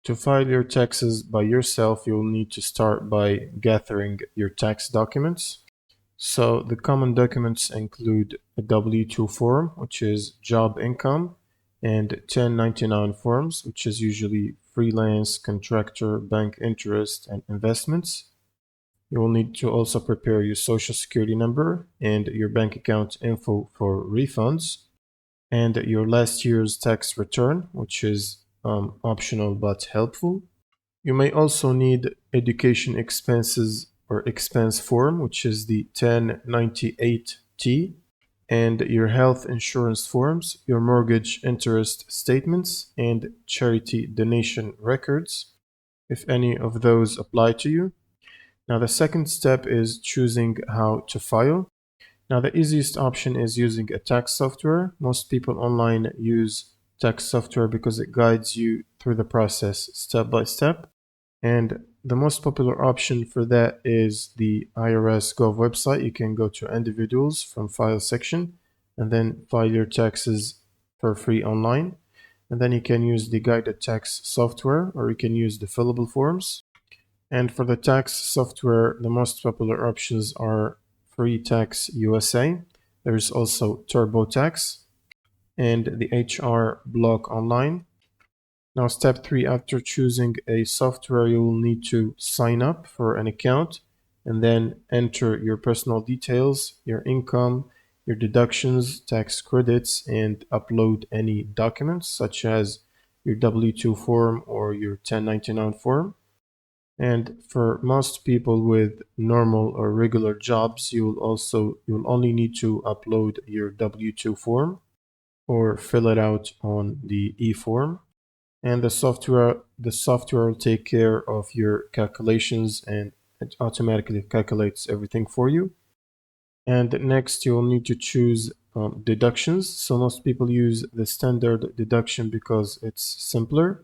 To file your taxes by yourself, you'll need to start by gathering your tax documents. So the common documents include a W-2 form, which is job income, and 1099 forms, which is usually freelance, contractor, bank interest, and investments. You will need to also prepare your social security number and your bank account info for refunds, and your last year's tax return, which is optional but helpful. You may also need education expenses or expense form, which is the 1098T, and your health insurance forms, your mortgage interest statements, and charity donation records, if any of those apply to you. Now, the second step is choosing how to file. Now, the easiest option is using a tax software. Most people online use tax software because it guides you through the process step by step. And the most popular option for that is the IRS Gov website. You can go to individuals from file section and then file your taxes for free online. And then you can use the guided tax software, or you can use the fillable forms. And for the tax software, the most popular options are Free Tax USA. There's also TurboTax and the HR Block Online. Now, step 3, after choosing a software, you will need to sign up for an account and then enter your personal details, your income, your deductions, tax credits, and upload any documents such as your W-2 form or your 1099 form. And for most people with normal or regular jobs, you'll only need to upload your W-2 form or fill it out on the e-form. And the software will take care of your calculations, and it automatically calculates everything for you. And next, you'll need to choose deductions. So most people use the standard deduction because it's simpler.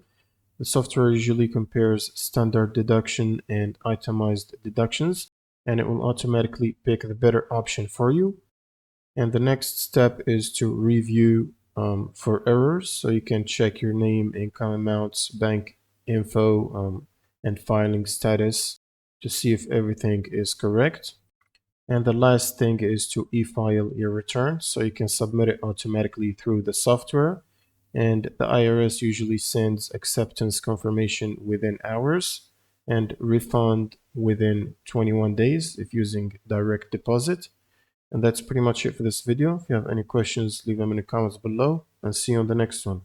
The software usually compares standard deduction and itemized deductions, and it will automatically pick the better option for you. And the next step is to review for errors. So you can check your name, income amounts, bank info, and filing status to see if everything is correct. And the last thing is to e-file your return, so you can submit it automatically through the software. And the IRS usually sends acceptance confirmation within hours and refund within 21 days if using direct deposit. And that's pretty much it for this video. If you have any questions, leave them in the comments below, and see you on the next one.